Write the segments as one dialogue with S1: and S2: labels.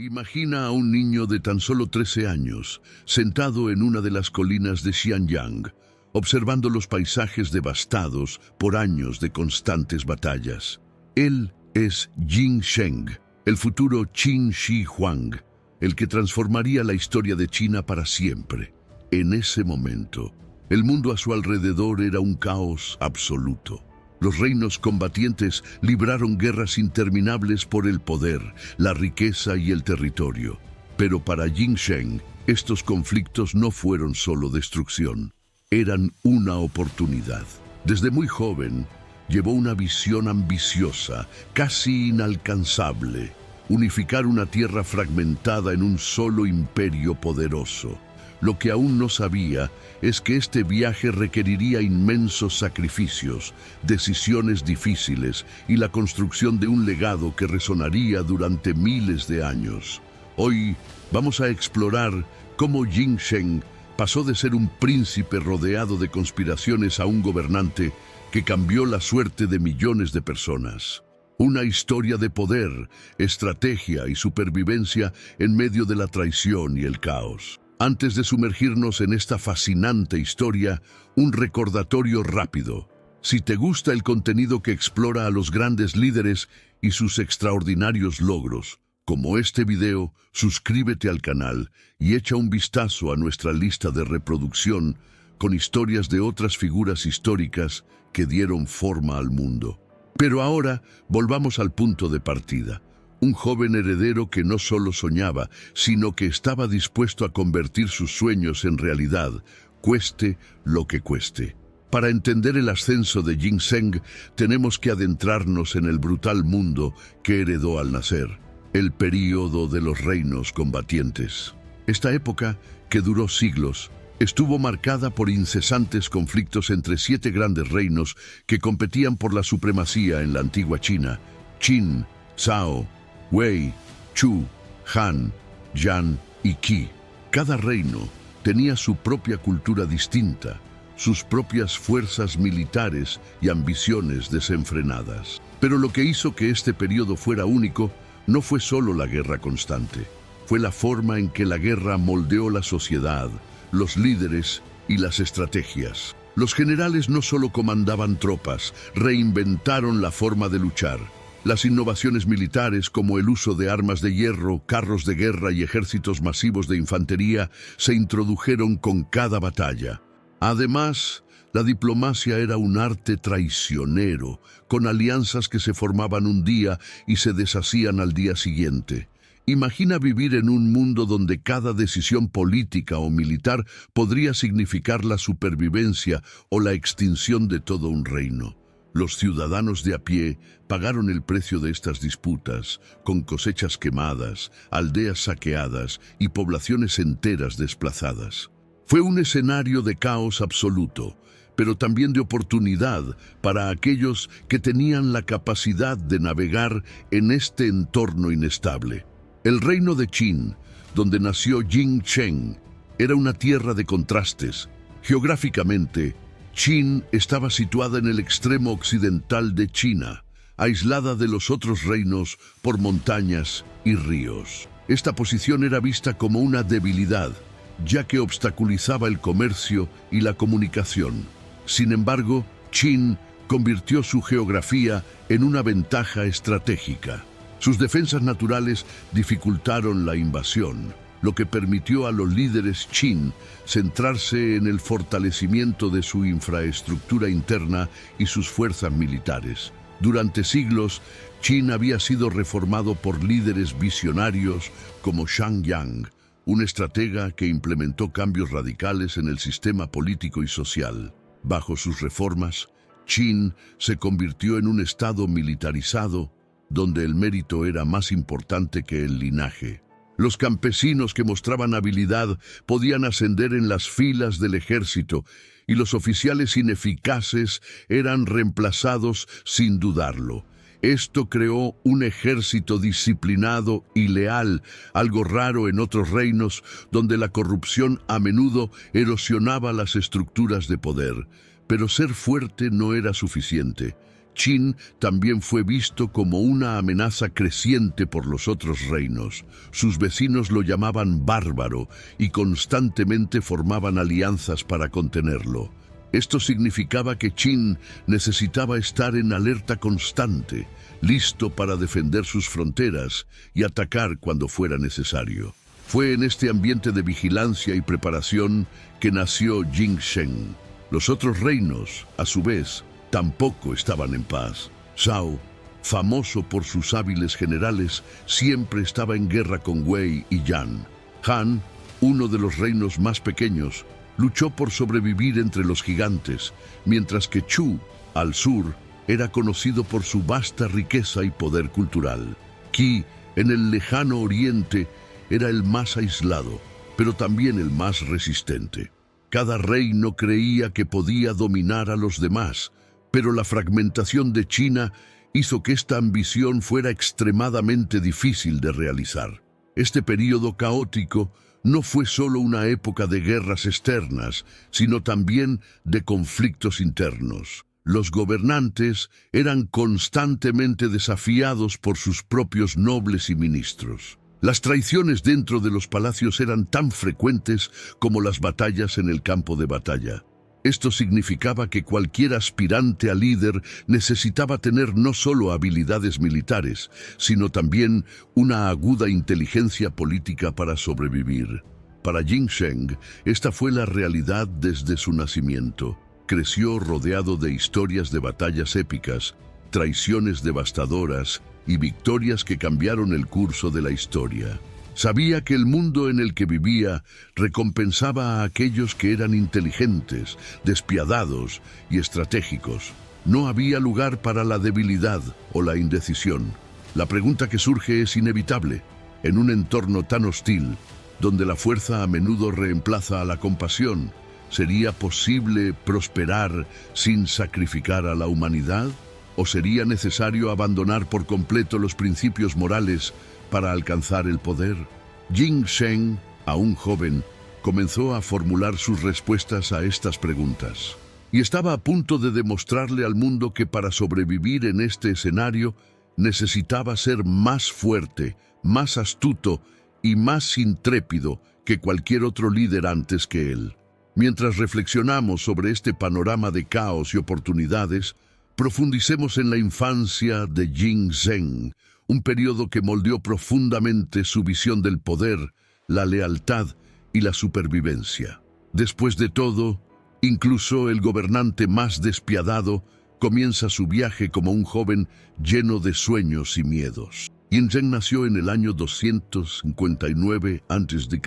S1: Imagina a un niño de tan solo 13 años, sentado en una de las colinas de Xianyang, observando los paisajes devastados por años de constantes batallas. Él es Jing Sheng, el futuro Qin Shi Huang, el que transformaría la historia de China para siempre. En ese momento, el mundo a su alrededor era un caos absoluto. Los reinos combatientes libraron guerras interminables por el poder, la riqueza y el territorio. Pero para Jing Sheng, estos conflictos no fueron solo destrucción, eran una oportunidad. Desde muy joven, llevó una visión ambiciosa, casi inalcanzable: unificar una tierra fragmentada en un solo imperio poderoso. Lo que aún no sabía es que este viaje requeriría inmensos sacrificios, decisiones difíciles y la construcción de un legado que resonaría durante miles de años. Hoy vamos a explorar cómo Jing Sheng pasó de ser un príncipe rodeado de conspiraciones a un gobernante que cambió la suerte de millones de personas. Una historia de poder, estrategia y supervivencia en medio de la traición y el caos. Antes de sumergirnos en esta fascinante historia, un recordatorio rápido. Si te gusta el contenido que explora a los grandes líderes y sus extraordinarios logros, como este video, suscríbete al canal y echa un vistazo a nuestra lista de reproducción con historias de otras figuras históricas que dieron forma al mundo. Pero ahora, volvamos al punto de partida. Un joven heredero que no solo soñaba, sino que estaba dispuesto a convertir sus sueños en realidad, cueste lo que cueste. Para entender el ascenso de Jing Sheng, tenemos que adentrarnos en el brutal mundo que heredó al nacer, el período de los reinos combatientes. Esta época, que duró siglos, estuvo marcada por incesantes conflictos entre 7 grandes reinos que competían por la supremacía en la antigua China: Qin, Zhao, Wei, Chu, Han, Yan y Qi. Cada reino tenía su propia cultura distinta, sus propias fuerzas militares y ambiciones desenfrenadas. Pero lo que hizo que este periodo fuera único no fue solo la guerra constante, fue la forma en que la guerra moldeó la sociedad, los líderes y las estrategias. Los generales no solo comandaban tropas, reinventaron la forma de luchar. Las innovaciones militares, como el uso de armas de hierro, carros de guerra y ejércitos masivos de infantería, se introdujeron con cada batalla. Además, la diplomacia era un arte traicionero, con alianzas que se formaban un día y se deshacían al día siguiente. Imagina vivir en un mundo donde cada decisión política o militar podría significar la supervivencia o la extinción de todo un reino. Los ciudadanos de a pie pagaron el precio de estas disputas, con cosechas quemadas, aldeas saqueadas y poblaciones enteras desplazadas. Fue un escenario de caos absoluto, pero también de oportunidad para aquellos que tenían la capacidad de navegar en este entorno inestable. El reino de Qin, donde nació Jing Sheng, era una tierra de contrastes. Geográficamente, Qin estaba situada en el extremo occidental de China, aislada de los otros reinos por montañas y ríos. Esta posición era vista como una debilidad, ya que obstaculizaba el comercio y la comunicación. Sin embargo, Qin convirtió su geografía en una ventaja estratégica. Sus defensas naturales dificultaron la invasión, lo que permitió a los líderes Qin centrarse en el fortalecimiento de su infraestructura interna y sus fuerzas militares. Durante siglos, Qin había sido reformado por líderes visionarios como Shang Yang, un estratega que implementó cambios radicales en el sistema político y social. Bajo sus reformas, Qin se convirtió en un estado militarizado, donde el mérito era más importante que el linaje. Los campesinos que mostraban habilidad podían ascender en las filas del ejército y los oficiales ineficaces eran reemplazados sin dudarlo. Esto creó un ejército disciplinado y leal, algo raro en otros reinos donde la corrupción a menudo erosionaba las estructuras de poder. Pero ser fuerte no era suficiente. Qin también fue visto como una amenaza creciente por los otros reinos. Sus vecinos lo llamaban bárbaro y constantemente formaban alianzas para contenerlo. Esto significaba que Qin necesitaba estar en alerta constante, listo para defender sus fronteras y atacar cuando fuera necesario. Fue en este ambiente de vigilancia y preparación que nació Jingzheng. Los otros reinos, a su vez, tampoco estaban en paz. Zhao, famoso por sus hábiles generales, siempre estaba en guerra con Wei y Yan. Han, uno de los reinos más pequeños, luchó por sobrevivir entre los gigantes, mientras que Chu, al sur, era conocido por su vasta riqueza y poder cultural. Qi, en el lejano oriente, era el más aislado, pero también el más resistente. Cada reino creía que podía dominar a los demás, pero la fragmentación de China hizo que esta ambición fuera extremadamente difícil de realizar. Este período caótico no fue solo una época de guerras externas, sino también de conflictos internos. Los gobernantes eran constantemente desafiados por sus propios nobles y ministros. Las traiciones dentro de los palacios eran tan frecuentes como las batallas en el campo de batalla. Esto significaba que cualquier aspirante a líder necesitaba tener no solo habilidades militares, sino también una aguda inteligencia política para sobrevivir. Para Jingzheng, esta fue la realidad desde su nacimiento. Creció rodeado de historias de batallas épicas, traiciones devastadoras y victorias que cambiaron el curso de la historia. Sabía que el mundo en el que vivía recompensaba a aquellos que eran inteligentes, despiadados y estratégicos. No había lugar para la debilidad o la indecisión. La pregunta que surge es inevitable. En un entorno tan hostil, donde la fuerza a menudo reemplaza a la compasión, ¿sería posible prosperar sin sacrificar a la humanidad? ¿O sería necesario abandonar por completo los principios morales para alcanzar el poder? Jingzheng, aún joven, comenzó a formular sus respuestas a estas preguntas. Y estaba a punto de demostrarle al mundo que para sobrevivir en este escenario necesitaba ser más fuerte, más astuto y más intrépido que cualquier otro líder antes que él. Mientras reflexionamos sobre este panorama de caos y oportunidades, profundicemos en la infancia de Jingzheng, un periodo que moldeó profundamente su visión del poder, la lealtad y la supervivencia. Después de todo, incluso el gobernante más despiadado comienza su viaje como un joven lleno de sueños y miedos. Jingzheng nació en el año 259 a.C.,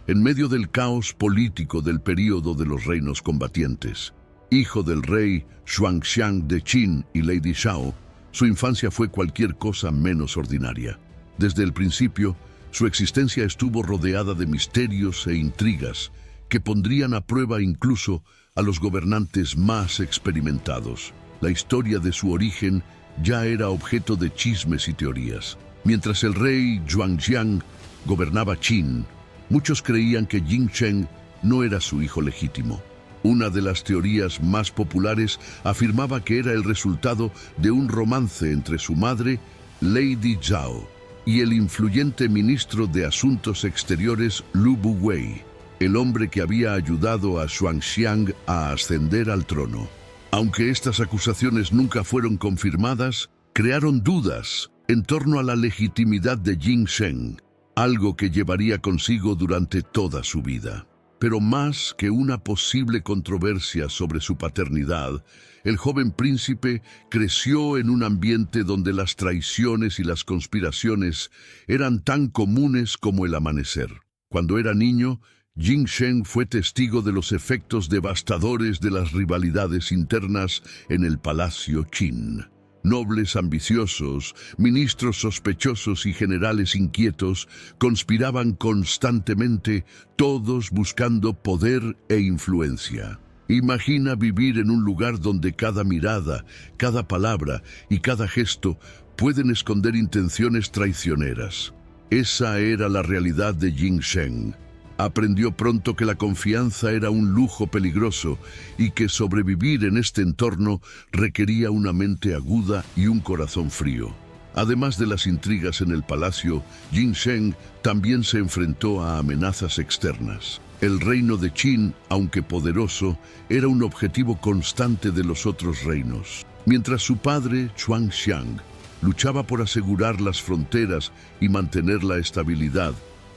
S1: en medio del caos político del período de los reinos combatientes. Hijo del rey Xuanxiang de Qin y Lady Zhao, su infancia fue cualquier cosa menos ordinaria. Desde el principio, su existencia estuvo rodeada de misterios e intrigas que pondrían a prueba incluso a los gobernantes más experimentados. La historia de su origen ya era objeto de chismes y teorías. Mientras el rey Xuanxiang gobernaba Qin, muchos creían que Jingzheng no era su hijo legítimo. Una de las teorías más populares afirmaba que era el resultado de un romance entre su madre, Lady Zhao, y el influyente ministro de Asuntos Exteriores Lu Buwei, el hombre que había ayudado a Xuanxiang a ascender al trono. Aunque estas acusaciones nunca fueron confirmadas, crearon dudas en torno a la legitimidad de Jingzheng, algo que llevaría consigo durante toda su vida. Pero más que una posible controversia sobre su paternidad, el joven príncipe creció en un ambiente donde las traiciones y las conspiraciones eran tan comunes como el amanecer. Cuando era niño, Jingzheng fue testigo de los efectos devastadores de las rivalidades internas en el palacio Qin. Nobles ambiciosos, ministros sospechosos y generales inquietos conspiraban constantemente, todos buscando poder e influencia. Imagina vivir en un lugar donde cada mirada, cada palabra y cada gesto pueden esconder intenciones traicioneras. Esa era la realidad de Jingzheng. Aprendió pronto que la confianza era un lujo peligroso y que sobrevivir en este entorno requería una mente aguda y un corazón frío. Además de las intrigas en el palacio, Jin Sheng también se enfrentó a amenazas externas. El reino de Qin, aunque poderoso, era un objetivo constante de los otros reinos. Mientras su padre, Xuanxiang, luchaba por asegurar las fronteras y mantener la estabilidad,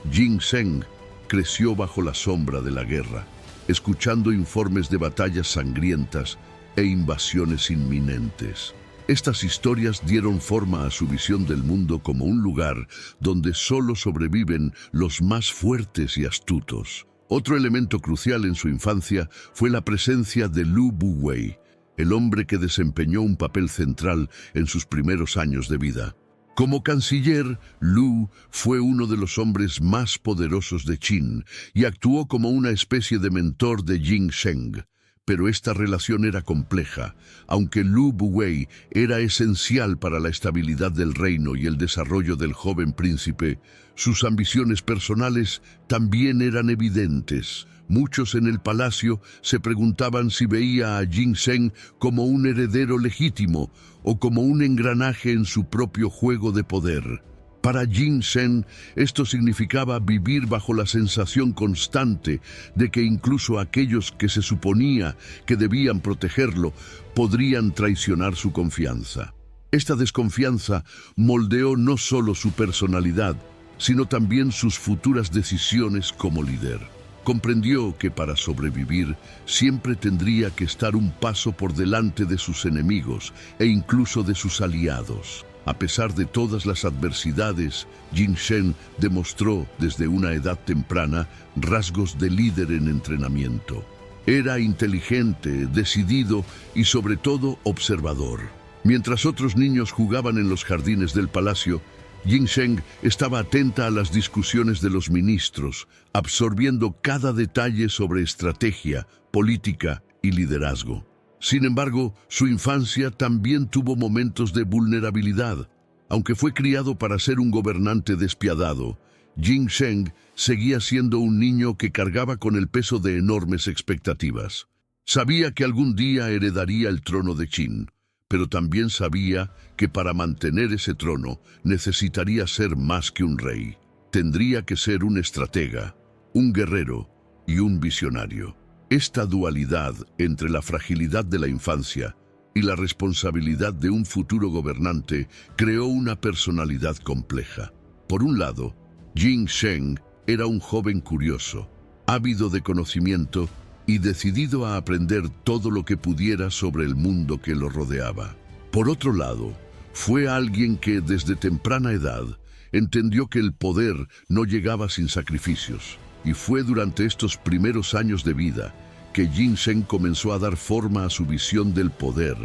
S1: Jin Sheng creció bajo la sombra de la guerra, escuchando informes de batallas sangrientas e invasiones inminentes. Estas historias dieron forma a su visión del mundo como un lugar donde solo sobreviven los más fuertes y astutos. Otro elemento crucial en su infancia fue la presencia de Lu Buwei, el hombre que desempeñó un papel central en sus primeros años de vida. Como canciller, Lu fue uno de los hombres más poderosos de Qin y actuó como una especie de mentor de Jin Sheng. Pero esta relación era compleja. Aunque Lu Buwei era esencial para la estabilidad del reino y el desarrollo del joven príncipe, sus ambiciones personales también eran evidentes. Muchos en el palacio se preguntaban si veía a Jin Sheng como un heredero legítimo o como un engranaje en su propio juego de poder. Para Jin Sheng, esto significaba vivir bajo la sensación constante de que incluso aquellos que se suponía que debían protegerlo podrían traicionar su confianza. Esta desconfianza moldeó no solo su personalidad, sino también sus futuras decisiones como líder. Comprendió que para sobrevivir siempre tendría que estar un paso por delante de sus enemigos e incluso de sus aliados. A pesar de todas las adversidades, Jin Sheng demostró desde una edad temprana rasgos de líder en entrenamiento. Era inteligente, decidido y sobre todo observador. Mientras otros niños jugaban en los jardines del palacio, Jin Sheng estaba atenta a las discusiones de los ministros, absorbiendo cada detalle sobre estrategia, política y liderazgo. Sin embargo, su infancia también tuvo momentos de vulnerabilidad. Aunque fue criado para ser un gobernante despiadado, Jin Sheng seguía siendo un niño que cargaba con el peso de enormes expectativas. Sabía que algún día heredaría el trono de Qin, pero también sabía que para mantener ese trono necesitaría ser más que un rey. Tendría que ser un estratega, un guerrero y un visionario. Esta dualidad entre la fragilidad de la infancia y la responsabilidad de un futuro gobernante creó una personalidad compleja. Por un lado, Jin Sheng era un joven curioso, ávido de conocimiento y decidido a aprender todo lo que pudiera sobre el mundo que lo rodeaba. Por otro lado, fue alguien que desde temprana edad entendió que el poder no llegaba sin sacrificios, y fue durante estos primeros años de vida que Jin Sheng comenzó a dar forma a su visión del poder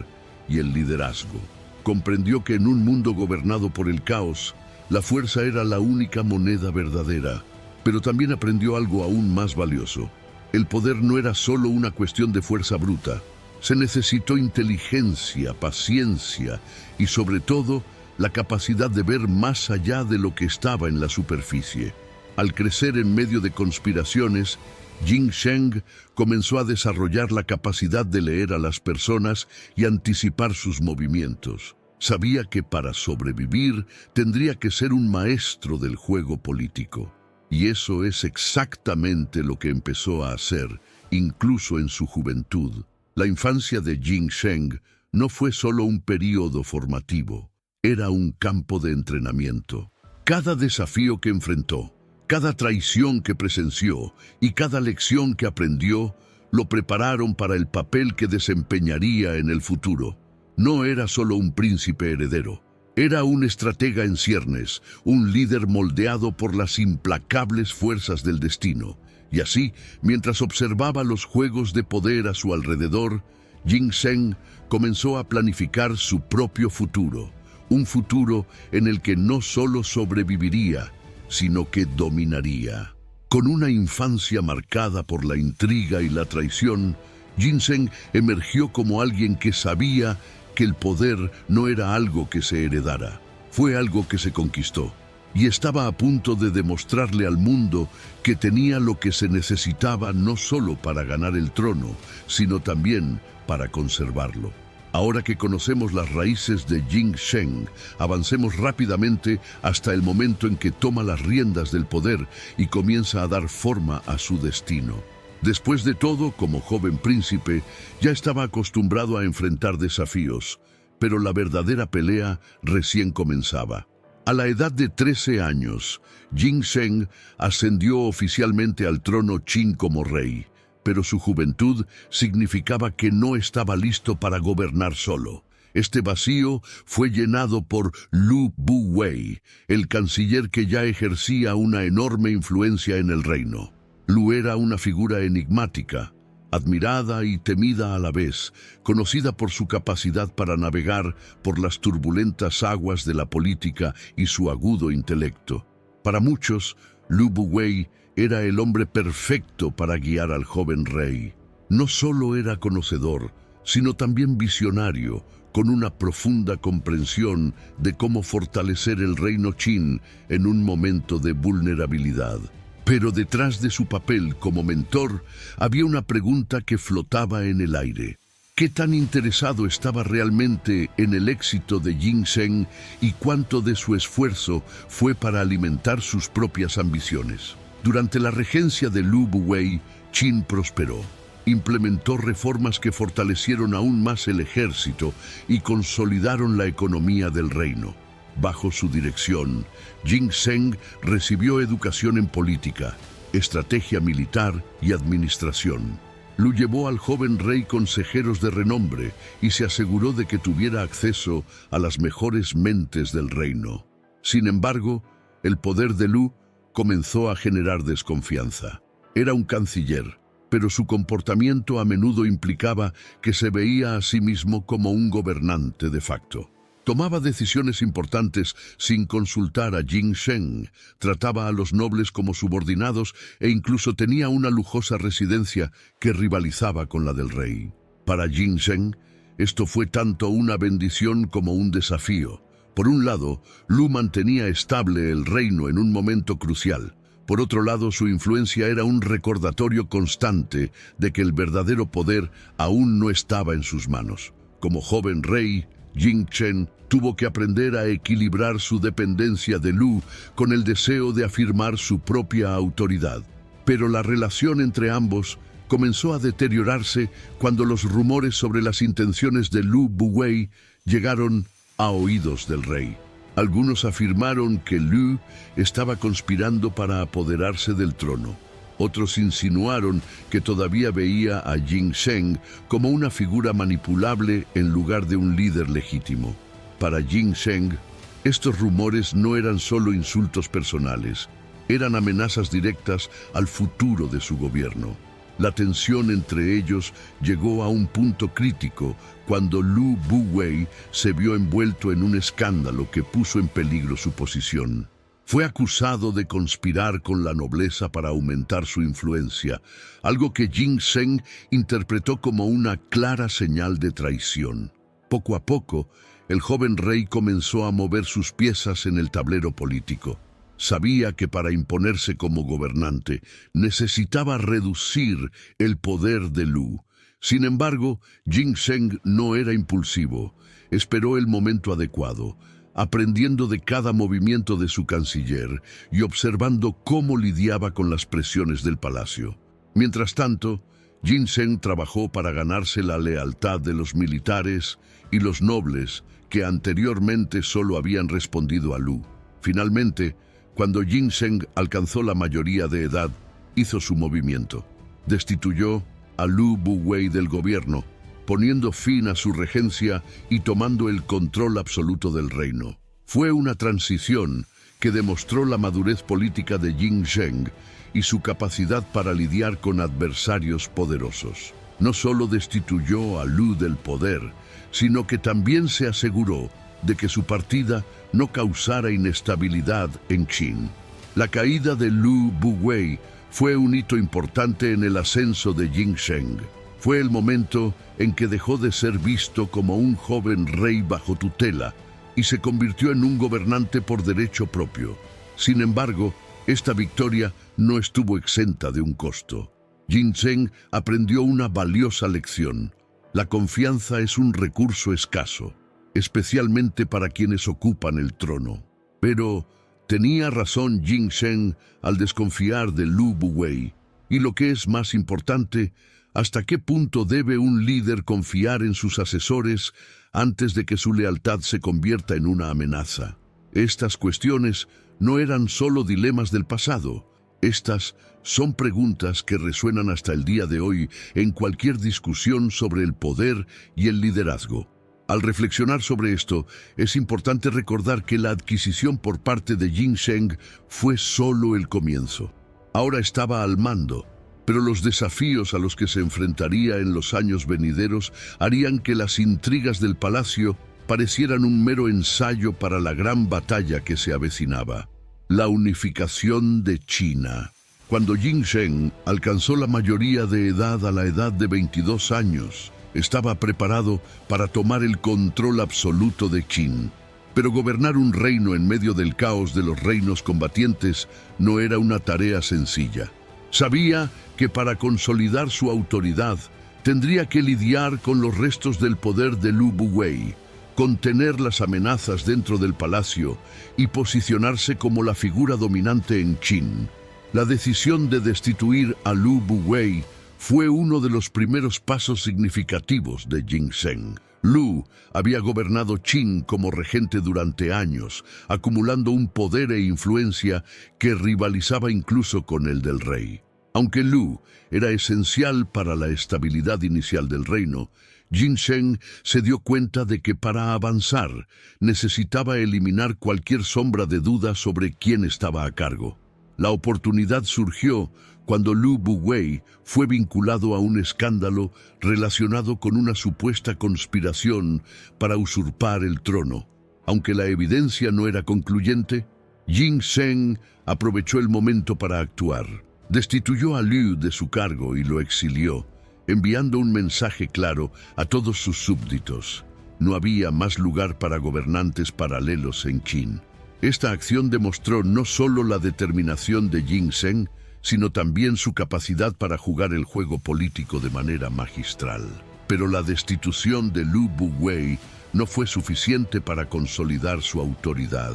S1: y el liderazgo. Comprendió que en un mundo gobernado por el caos, la fuerza era la única moneda verdadera, pero también aprendió algo aún más valioso. El poder no era solo una cuestión de fuerza bruta. Se necesitó inteligencia, paciencia y, sobre todo, la capacidad de ver más allá de lo que estaba en la superficie. Al crecer en medio de conspiraciones, Jin Sheng comenzó a desarrollar la capacidad de leer a las personas y anticipar sus movimientos. Sabía que para sobrevivir tendría que ser un maestro del juego político. Y eso es exactamente lo que empezó a hacer, incluso en su juventud. La infancia de Jin Sheng no fue solo un período formativo, era un campo de entrenamiento. Cada desafío que enfrentó, cada traición que presenció y cada lección que aprendió lo prepararon para el papel que desempeñaría en el futuro. No era solo un príncipe heredero. Era un estratega en ciernes, un líder moldeado por las implacables fuerzas del destino. Y así, mientras observaba los juegos de poder a su alrededor, Jin Sheng comenzó a planificar su propio futuro. Un futuro en el que no solo sobreviviría, sino que dominaría. Con una infancia marcada por la intriga y la traición, Jin Sheng emergió como alguien que sabía que el poder no era algo que se heredara, fue algo que se conquistó. y estaba a punto de demostrarle al mundo que tenía lo que se necesitaba no solo para ganar el trono, sino también para conservarlo. Ahora que conocemos las raíces de Jing Sheng, avancemos rápidamente hasta el momento en que toma las riendas del poder y comienza a dar forma a su destino. Después de todo, como joven príncipe, ya estaba acostumbrado a enfrentar desafíos, pero la verdadera pelea recién comenzaba. A la edad de 13 años, Jing Sheng ascendió oficialmente al trono Qin como rey, pero su juventud significaba que no estaba listo para gobernar solo. Este vacío fue llenado por Lu Buwei, el canciller que ya ejercía una enorme influencia en el reino. Lu era una figura enigmática, admirada y temida a la vez, conocida por su capacidad para navegar por las turbulentas aguas de la política y su agudo intelecto. Para muchos, Lu Buwei era el hombre perfecto para guiar al joven rey. No solo era conocedor, sino también visionario, con una profunda comprensión de cómo fortalecer el reino Qin en un momento de vulnerabilidad. Pero detrás de su papel como mentor había una pregunta que flotaba en el aire. ¿Qué tan interesado estaba realmente en el éxito de Jing Sheng y cuánto de su esfuerzo fue para alimentar sus propias ambiciones? Durante la regencia de Lu Buwei, Qin prosperó. Implementó reformas que fortalecieron aún más el ejército y consolidaron la economía del reino. Bajo su dirección, Jing Sheng recibió educación en política, estrategia militar y administración. Lu llevó al joven rey consejeros de renombre y se aseguró de que tuviera acceso a las mejores mentes del reino. Sin embargo, el poder de Lu comenzó a generar desconfianza. Era un canciller, pero su comportamiento a menudo implicaba que se veía a sí mismo como un gobernante de facto. Tomaba decisiones importantes sin consultar a Jing Sheng, trataba a los nobles como subordinados e incluso tenía una lujosa residencia que rivalizaba con la del rey. Para Jing Sheng, esto fue tanto una bendición como un desafío. Por un lado, Lu mantenía estable el reino en un momento crucial. Por otro lado, su influencia era un recordatorio constante de que el verdadero poder aún no estaba en sus manos. Como joven rey, Jing Sheng tuvo que aprender a equilibrar su dependencia de Lu con el deseo de afirmar su propia autoridad. Pero la relación entre ambos comenzó a deteriorarse cuando los rumores sobre las intenciones de Lu Buwei llegaron a oídos del rey. Algunos afirmaron que Lu estaba conspirando para apoderarse del trono. Otros insinuaron que todavía veía a Jing Sheng como una figura manipulable en lugar de un líder legítimo. Para Jing Sheng, estos rumores no eran solo insultos personales, eran amenazas directas al futuro de su gobierno. La tensión entre ellos llegó a un punto crítico cuando Lu Buwei se vio envuelto en un escándalo que puso en peligro su posición. Fue acusado de conspirar con la nobleza para aumentar su influencia, algo que Jing Sheng interpretó como una clara señal de traición. Poco a poco, el joven rey comenzó a mover sus piezas en el tablero político. Sabía que para imponerse como gobernante necesitaba reducir el poder de Lu. Sin embargo, Jing Sheng no era impulsivo. Esperó el momento adecuado, aprendiendo de cada movimiento de su canciller y observando cómo lidiaba con las presiones del palacio. Mientras tanto, Jing Sheng trabajó para ganarse la lealtad de los militares y los nobles que anteriormente solo habían respondido a Lu. Finalmente, cuando Jing Sheng alcanzó la mayoría de edad, hizo su movimiento. Destituyó a Lu Buwei del gobierno, poniendo fin a su regencia y tomando el control absoluto del reino. Fue una transición que demostró la madurez política de Jing Sheng y su capacidad para lidiar con adversarios poderosos. No solo destituyó a Lu del poder, sino que también se aseguró de que su partida no causara inestabilidad en Qin. La caída de Lu Buwei fue un hito importante en el ascenso de Jing Sheng. Fue el momento en que dejó de ser visto como un joven rey bajo tutela y se convirtió en un gobernante por derecho propio. Sin embargo, esta victoria no estuvo exenta de un costo. Ginseng aprendió una valiosa lección. La confianza es un recurso escaso, especialmente para quienes ocupan el trono. Pero tenía razón Ginseng al desconfiar de Lu Buwei. Y lo que es más importante, ¿hasta qué punto debe un líder confiar en sus asesores antes de que su lealtad se convierta en una amenaza? Estas cuestiones no eran solo dilemas del pasado. Estas son preguntas que resuenan hasta el día de hoy en cualquier discusión sobre el poder y el liderazgo. Al reflexionar sobre esto, es importante recordar que la adquisición por parte de Ginseng fue solo el comienzo. Ahora estaba al mando, pero los desafíos a los que se enfrentaría en los años venideros harían que las intrigas del palacio parecieran un mero ensayo para la gran batalla que se avecinaba: la unificación de China. Cuando Ginseng alcanzó la mayoría de edad a la edad de 22 años, estaba preparado para tomar el control absoluto de Qin. Pero gobernar un reino en medio del caos de los reinos combatientes no era una tarea sencilla. Sabía que para consolidar su autoridad tendría que lidiar con los restos del poder de Lu Buwei, contener las amenazas dentro del palacio y posicionarse como la figura dominante en Qin. La decisión de destituir a Lu Buwei fue uno de los primeros pasos significativos de Ginseng. Lu había gobernado Qin como regente durante años, acumulando un poder e influencia que rivalizaba incluso con el del rey. Aunque Lu era esencial para la estabilidad inicial del reino, Ginseng se dio cuenta de que para avanzar necesitaba eliminar cualquier sombra de duda sobre quién estaba a cargo. La oportunidad surgió cuando Lu Buwei fue vinculado a un escándalo relacionado con una supuesta conspiración para usurpar el trono. Aunque la evidencia no era concluyente, Ginseng aprovechó el momento para actuar. Destituyó a Lu de su cargo y lo exilió, enviando un mensaje claro a todos sus súbditos: no había más lugar para gobernantes paralelos en Qin. Esta acción demostró no solo la determinación de Ginseng, sino también su capacidad para jugar el juego político de manera magistral. Pero la destitución de Lu Buwei no fue suficiente para consolidar su autoridad.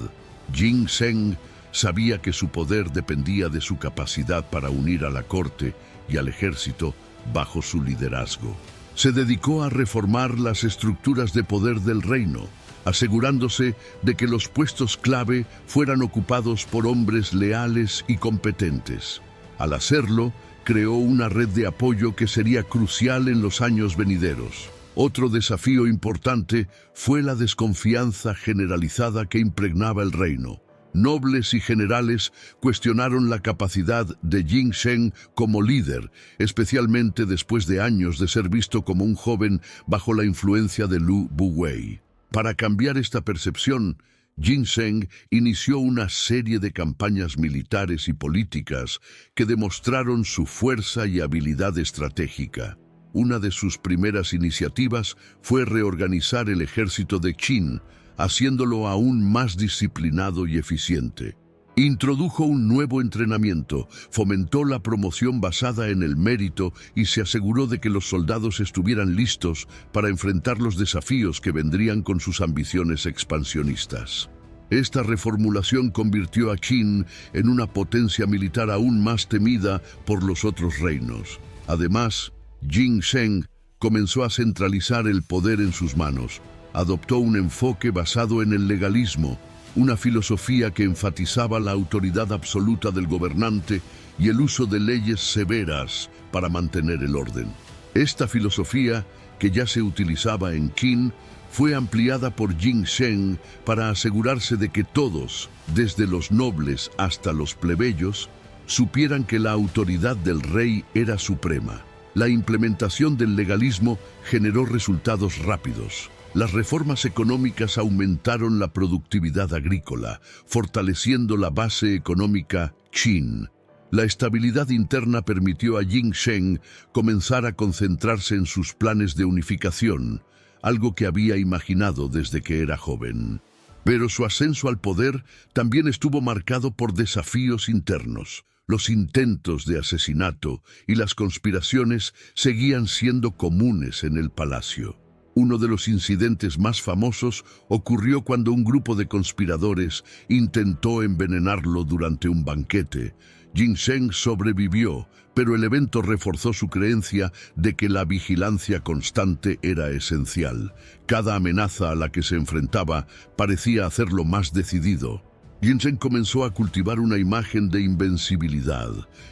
S1: Ginseng sabía que su poder dependía de su capacidad para unir a la corte y al ejército bajo su liderazgo. Se dedicó a reformar las estructuras de poder del reino, asegurándose de que los puestos clave fueran ocupados por hombres leales y competentes. Al hacerlo, creó una red de apoyo que sería crucial en los años venideros. Otro desafío importante fue la desconfianza generalizada que impregnaba el reino. Nobles y generales cuestionaron la capacidad de Ginseng como líder, especialmente después de años de ser visto como un joven bajo la influencia de Lu Buwei. Para cambiar esta percepción, Ginseng inició una serie de campañas militares y políticas que demostraron su fuerza y habilidad estratégica. Una de sus primeras iniciativas fue reorganizar el ejército de Qin, haciéndolo aún más disciplinado y eficiente. Introdujo un nuevo entrenamiento, fomentó la promoción basada en el mérito y se aseguró de que los soldados estuvieran listos para enfrentar los desafíos que vendrían con sus ambiciones expansionistas. Esta reformulación convirtió a Qin en una potencia militar aún más temida por los otros reinos. Además, Ginseng comenzó a centralizar el poder en sus manos. Adoptó un enfoque basado en el legalismo, una filosofía que enfatizaba la autoridad absoluta del gobernante y el uso de leyes severas para mantener el orden. Esta filosofía, que ya se utilizaba en Qin, fue ampliada por Ginseng para asegurarse de que todos, desde los nobles hasta los plebeyos, supieran que la autoridad del rey era suprema. La implementación del legalismo generó resultados rápidos. Las reformas económicas aumentaron la productividad agrícola, fortaleciendo la base económica Qin. La estabilidad interna permitió a Ginseng comenzar a concentrarse en sus planes de unificación, algo que había imaginado desde que era joven. Pero su ascenso al poder también estuvo marcado por desafíos internos. Los intentos de asesinato y las conspiraciones seguían siendo comunes en el palacio. Uno de los incidentes más famosos ocurrió cuando un grupo de conspiradores intentó envenenarlo durante un banquete. Jin Sheng sobrevivió, pero el evento reforzó su creencia de que la vigilancia constante era esencial. Cada amenaza a la que se enfrentaba parecía hacerlo más decidido. Jin Sheng comenzó a cultivar una imagen de invencibilidad.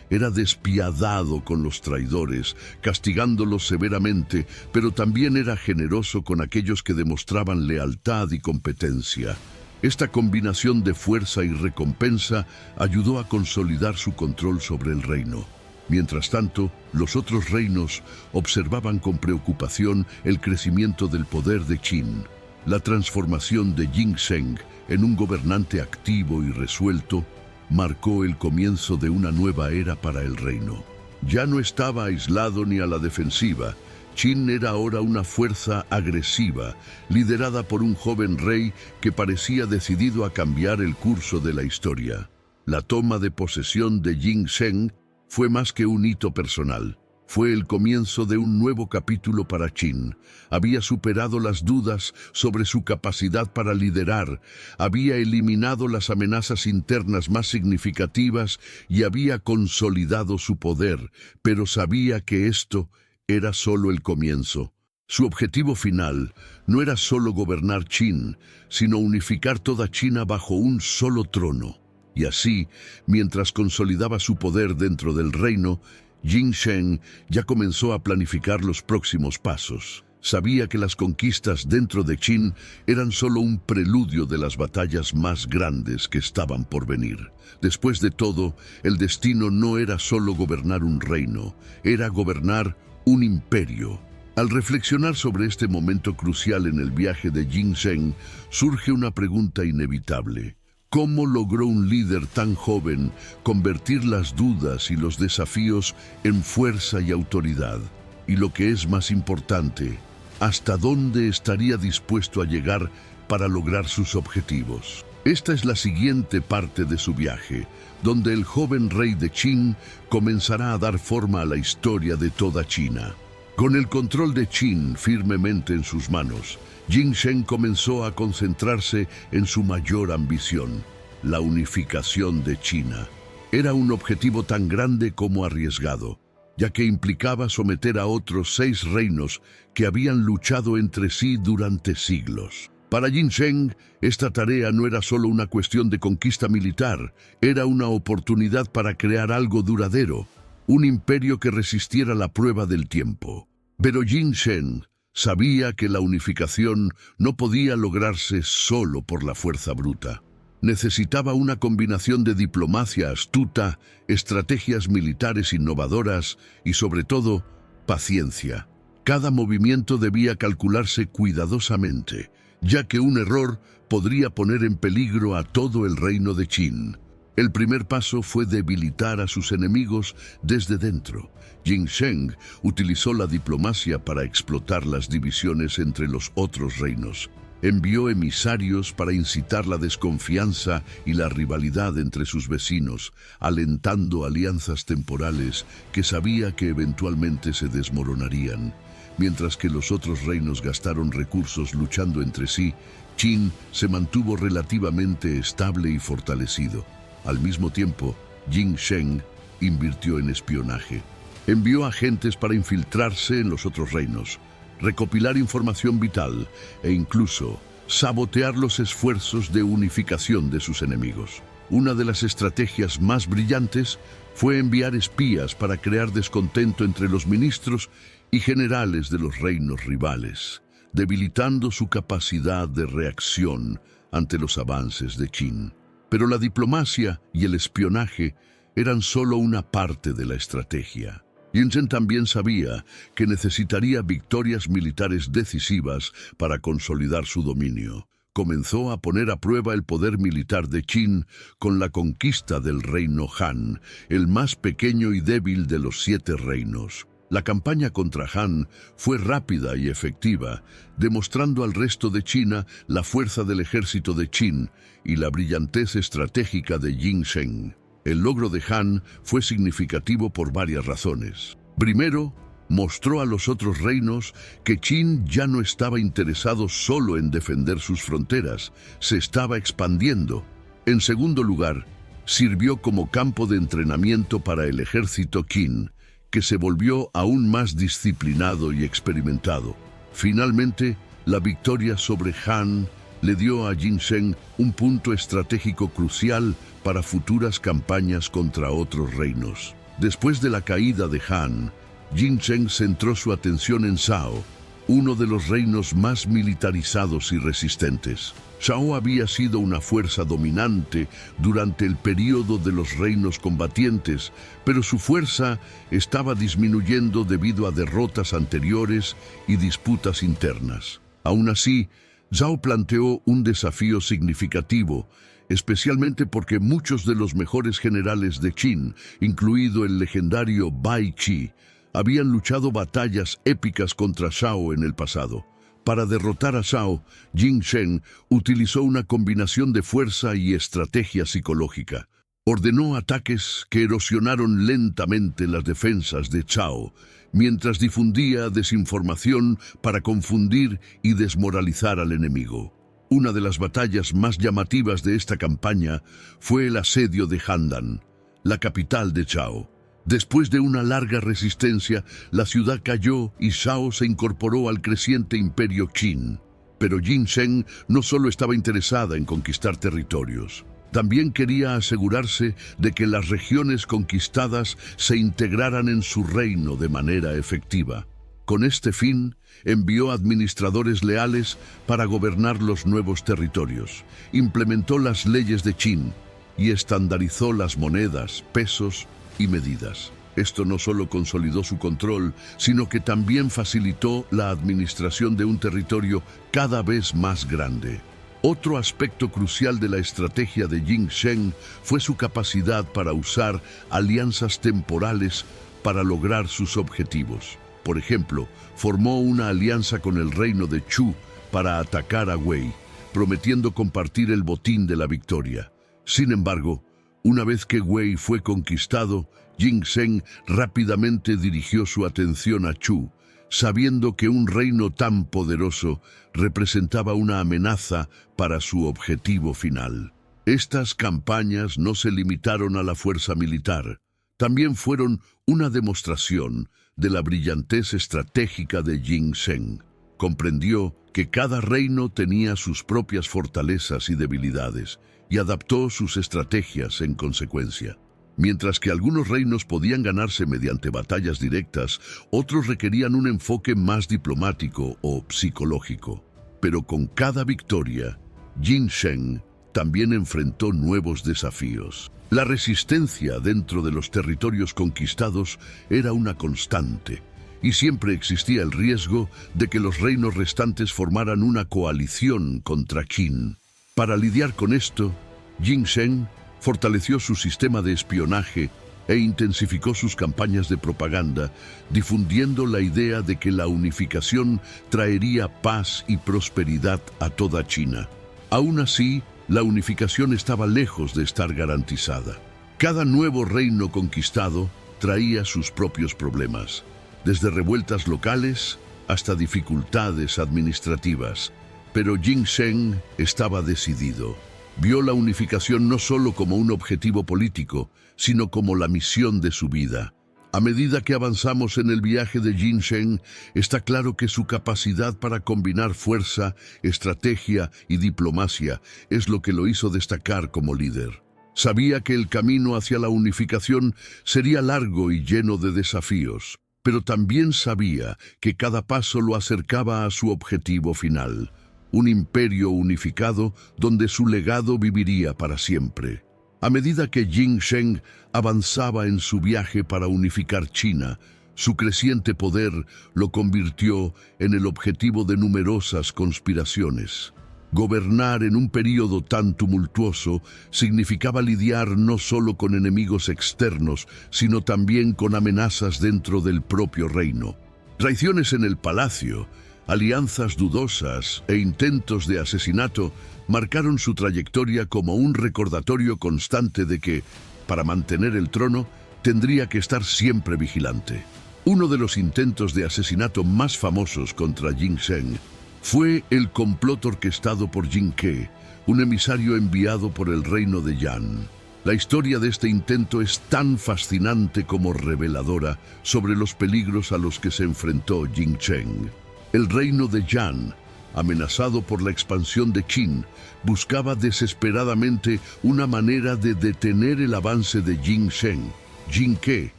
S1: Era despiadado con los traidores, castigándolos severamente, pero también era generoso con aquellos que demostraban lealtad y competencia. Esta combinación de fuerza y recompensa ayudó a consolidar su control sobre el reino. Mientras tanto, los otros reinos observaban con preocupación el crecimiento del poder de Qin. La transformación de Jin Sheng en un gobernante activo y resuelto marcó el comienzo de una nueva era para el reino. Ya no estaba aislado ni a la defensiva. Qin era ahora una fuerza agresiva, liderada por un joven rey que parecía decidido a cambiar el curso de la historia. La toma de posesión de Jin Sheng fue más que un hito personal. Fue el comienzo de un nuevo capítulo para Qin. Había superado las dudas sobre su capacidad para liderar, había eliminado las amenazas internas más significativas y había consolidado su poder, pero sabía que esto era solo el comienzo. Su objetivo final no era solo gobernar Qin, sino unificar toda China bajo un solo trono. Y así, mientras consolidaba su poder dentro del reino, Jin Sheng ya comenzó a planificar los próximos pasos. Sabía que las conquistas dentro de Qin eran solo un preludio de las batallas más grandes que estaban por venir. Después de todo, el destino no era solo gobernar un reino, era gobernar un imperio. Al reflexionar sobre este momento crucial en el viaje de Jin Sheng, surge una pregunta inevitable. ¿Cómo logró un líder tan joven convertir las dudas y los desafíos en fuerza y autoridad? Y lo que es más importante, ¿hasta dónde estaría dispuesto a llegar para lograr sus objetivos? Esta es la siguiente parte de su viaje, donde el joven rey de Qin comenzará a dar forma a la historia de toda China. Con el control de Qin firmemente en sus manos, Jin Sheng comenzó a concentrarse en su mayor ambición, la unificación de China. Era un objetivo tan grande como arriesgado, ya que implicaba someter a otros 6 reinos que habían luchado entre sí durante siglos. Para Jin Sheng, esta tarea no era solo una cuestión de conquista militar, era una oportunidad para crear algo duradero, un imperio que resistiera la prueba del tiempo. Pero Jin Sheng sabía que la unificación no podía lograrse solo por la fuerza bruta. Necesitaba una combinación de diplomacia astuta, estrategias militares innovadoras y, sobre todo, paciencia. Cada movimiento debía calcularse cuidadosamente, ya que un error podría poner en peligro a todo el reino de Qin. El primer paso fue debilitar a sus enemigos desde dentro. Jin Sheng utilizó la diplomacia para explotar las divisiones entre los otros reinos. Envió emisarios para incitar la desconfianza y la rivalidad entre sus vecinos, alentando alianzas temporales que sabía que eventualmente se desmoronarían. Mientras que los otros reinos gastaron recursos luchando entre sí, Qin se mantuvo relativamente estable y fortalecido. Al mismo tiempo, Jin Sheng invirtió en espionaje. Envió agentes para infiltrarse en los otros reinos, recopilar información vital e incluso sabotear los esfuerzos de unificación de sus enemigos. Una de las estrategias más brillantes fue enviar espías para crear descontento entre los ministros y generales de los reinos rivales, debilitando su capacidad de reacción ante los avances de Qin. Pero la diplomacia y el espionaje eran solo una parte de la estrategia. Jin Sheng también sabía que necesitaría victorias militares decisivas para consolidar su dominio. Comenzó a poner a prueba el poder militar de Qin con la conquista del reino Han, el más pequeño y débil de los 7 reinos. La campaña contra Han fue rápida y efectiva, demostrando al resto de China la fuerza del ejército de Qin y la brillantez estratégica de Jin Zheng. El logro de Han fue significativo por varias razones. Primero, mostró a los otros reinos que Qin ya no estaba interesado solo en defender sus fronteras, se estaba expandiendo. En segundo lugar, sirvió como campo de entrenamiento para el ejército Qin, que se volvió aún más disciplinado y experimentado. Finalmente, la victoria sobre Han le dio a Jin Zheng un punto estratégico crucial para futuras campañas contra otros reinos. Después de la caída de Han, Jin Zheng centró su atención en Zhao, uno de los reinos más militarizados y resistentes. Zhao había sido una fuerza dominante durante el período de los reinos combatientes, pero su fuerza estaba disminuyendo debido a derrotas anteriores y disputas internas. Aún así, Zhao planteó un desafío significativo, especialmente porque muchos de los mejores generales de Qin, incluido el legendario Bai Qi, habían luchado batallas épicas contra Zhao en el pasado. Para derrotar a Zhao, Jin Zheng utilizó una combinación de fuerza y estrategia psicológica. Ordenó ataques que erosionaron lentamente las defensas de Zhao, mientras difundía desinformación para confundir y desmoralizar al enemigo. Una de las batallas más llamativas de esta campaña fue el asedio de Handan, la capital de Zhao. Después de una larga resistencia, la ciudad cayó y Zhao se incorporó al creciente imperio Qin. Pero Jin Zheng no solo estaba interesada en conquistar territorios, también quería asegurarse de que las regiones conquistadas se integraran en su reino de manera efectiva. Con este fin, envió administradores leales para gobernar los nuevos territorios, implementó las leyes de Qin y estandarizó las monedas, pesos y medidas. Esto no solo consolidó su control, sino que también facilitó la administración de un territorio cada vez más grande. Otro aspecto crucial de la estrategia de Jin Zheng fue su capacidad para usar alianzas temporales para lograr sus objetivos. Por ejemplo, formó una alianza con el reino de Chu para atacar a Wei, prometiendo compartir el botín de la victoria. Sin embargo, una vez que Wei fue conquistado, Jin Zheng rápidamente dirigió su atención a Chu, sabiendo que un reino tan poderoso representaba una amenaza para su objetivo final. Estas campañas no se limitaron a la fuerza militar, también fueron una demostración de la brillantez estratégica de Jin Zheng. Comprendió que cada reino tenía sus propias fortalezas y debilidades, y adaptó sus estrategias en consecuencia. Mientras que algunos reinos podían ganarse mediante batallas directas, otros requerían un enfoque más diplomático o psicológico. Pero con cada victoria, Jin Zheng también enfrentó nuevos desafíos. La resistencia dentro de los territorios conquistados era una constante, y siempre existía el riesgo de que los reinos restantes formaran una coalición contra Qin. Para lidiar con esto, Jin Zheng fortaleció su sistema de espionaje e intensificó sus campañas de propaganda, difundiendo la idea de que la unificación traería paz y prosperidad a toda China. Aún así, la unificación estaba lejos de estar garantizada. Cada nuevo reino conquistado traía sus propios problemas, desde revueltas locales hasta dificultades administrativas. Pero Jin Zheng estaba decidido. Vio la unificación no solo como un objetivo político, sino como la misión de su vida. A medida que avanzamos en el viaje de Jin Zheng, está claro que su capacidad para combinar fuerza, estrategia y diplomacia es lo que lo hizo destacar como líder. Sabía que el camino hacia la unificación sería largo y lleno de desafíos, pero también sabía que cada paso lo acercaba a su objetivo final, un imperio unificado donde su legado viviría para siempre. A medida que Jin Zheng avanzaba en su viaje para unificar China, su creciente poder lo convirtió en el objetivo de numerosas conspiraciones. Gobernar en un período tan tumultuoso significaba lidiar no solo con enemigos externos, sino también con amenazas dentro del propio reino. Traiciones en el palacio, alianzas dudosas e intentos de asesinato marcaron su trayectoria como un recordatorio constante de que, para mantener el trono, tendría que estar siempre vigilante. Uno de los intentos de asesinato más famosos contra Jin Zheng fue el complot orquestado por Jin Ke, un emisario enviado por el reino de Yan. La historia de este intento es tan fascinante como reveladora sobre los peligros a los que se enfrentó Jin Zheng. El reino de Yan, amenazado por la expansión de Qin, buscaba desesperadamente una manera de detener el avance de Jin Zheng. Jin Ke,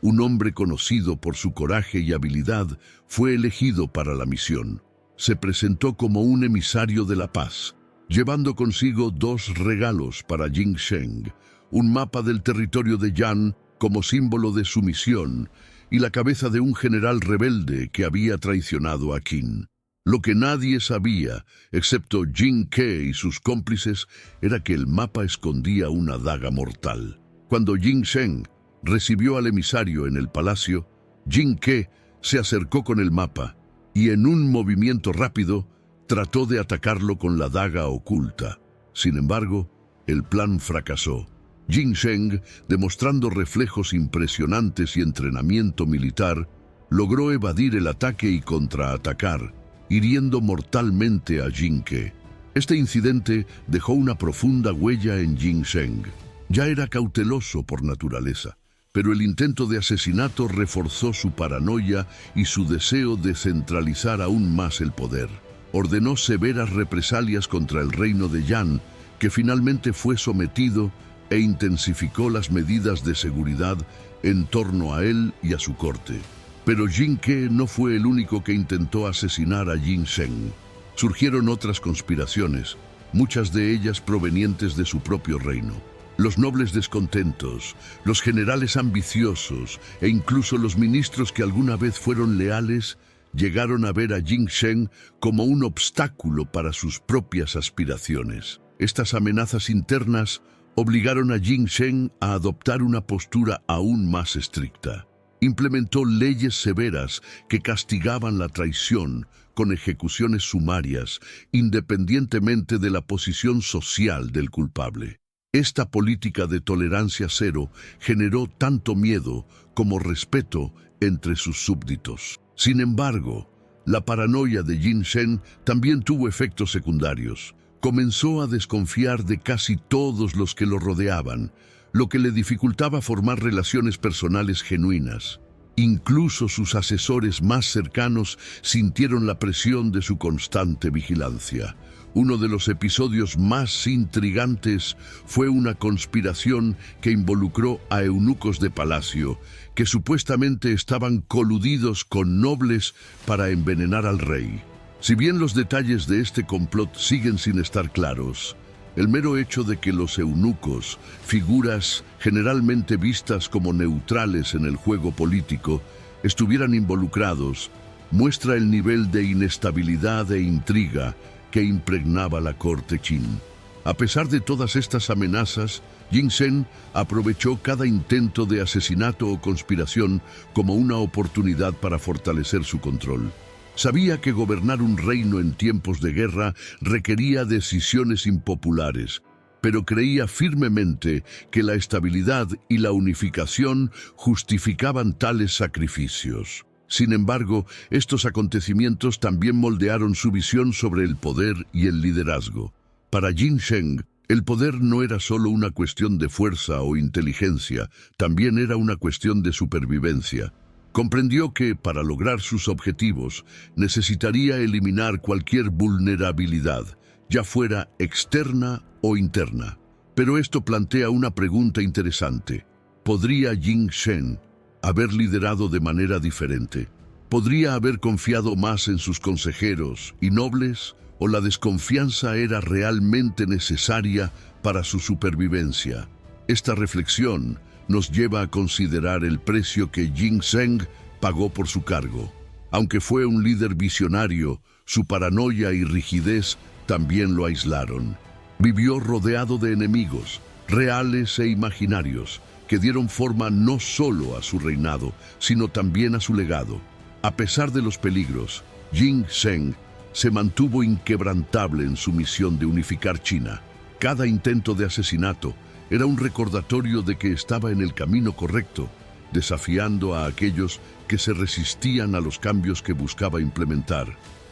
S1: un hombre conocido por su coraje y habilidad, fue elegido para la misión. Se presentó como un emisario de la paz, llevando consigo dos regalos para Jin Zheng: un mapa del territorio de Yan como símbolo de su misión y la cabeza de un general rebelde que había traicionado a Qin. Lo que nadie sabía, excepto Jin Ke y sus cómplices, era que el mapa escondía una daga mortal. Cuando Jin Zheng recibió al emisario en el palacio, Jin Ke se acercó con el mapa y en un movimiento rápido trató de atacarlo con la daga oculta. Sin embargo, el plan fracasó. Jin Zheng, demostrando reflejos impresionantes y entrenamiento militar, logró evadir el ataque y contraatacar, hiriendo mortalmente a Jin Ke. Este incidente dejó una profunda huella en Jin Zheng. Ya era cauteloso por naturaleza, pero el intento de asesinato reforzó su paranoia y su deseo de centralizar aún más el poder. Ordenó severas represalias contra el reino de Yan, que finalmente fue sometido, e intensificó las medidas de seguridad en torno a él y a su corte. Pero Jin Ke no fue el único que intentó asesinar a Jin Zheng. Surgieron otras conspiraciones, muchas de ellas provenientes de su propio reino. Los nobles descontentos, los generales ambiciosos e incluso los ministros que alguna vez fueron leales llegaron a ver a Jin Zheng como un obstáculo para sus propias aspiraciones. Estas amenazas internas obligaron a Jin Zheng a adoptar una postura aún más estricta. Implementó leyes severas que castigaban la traición con ejecuciones sumarias, independientemente de la posición social del culpable. Esta política de tolerancia cero generó tanto miedo como respeto entre sus súbditos. Sin embargo, la paranoia de Jin Zheng también tuvo efectos secundarios. Comenzó a desconfiar de casi todos los que lo rodeaban, lo que le dificultaba formar relaciones personales genuinas. Incluso sus asesores más cercanos sintieron la presión de su constante vigilancia. Uno de los episodios más intrigantes fue una conspiración que involucró a eunucos de palacio, que supuestamente estaban coludidos con nobles para envenenar al rey. Si bien los detalles de este complot siguen sin estar claros, el mero hecho de que los eunucos, figuras generalmente vistas como neutrales en el juego político, estuvieran involucrados, muestra el nivel de inestabilidad e intriga que impregnaba la corte Qin. A pesar de todas estas amenazas, Jin Zheng aprovechó cada intento de asesinato o conspiración como una oportunidad para fortalecer su control. Sabía que gobernar un reino en tiempos de guerra requería decisiones impopulares, pero creía firmemente que la estabilidad y la unificación justificaban tales sacrificios. Sin embargo, estos acontecimientos también moldearon su visión sobre el poder y el liderazgo. Para Jin Zheng, el poder no era solo una cuestión de fuerza o inteligencia, también era una cuestión de supervivencia. Comprendió que, para lograr sus objetivos, necesitaría eliminar cualquier vulnerabilidad, ya fuera externa o interna. Pero esto plantea una pregunta interesante. ¿Podría Jin Zheng haber liderado de manera diferente? ¿Podría haber confiado más en sus consejeros y nobles? ¿O la desconfianza era realmente necesaria para su supervivencia? Esta reflexión nos lleva a considerar el precio que Jin Zheng pagó por su cargo. Aunque fue un líder visionario, su paranoia y rigidez también lo aislaron. Vivió rodeado de enemigos, reales e imaginarios, que dieron forma no solo a su reinado, sino también a su legado. A pesar de los peligros, Jin Zheng se mantuvo inquebrantable en su misión de unificar China. Cada intento de asesinato era un recordatorio de que estaba en el camino correcto, desafiando a aquellos que se resistían a los cambios que buscaba implementar.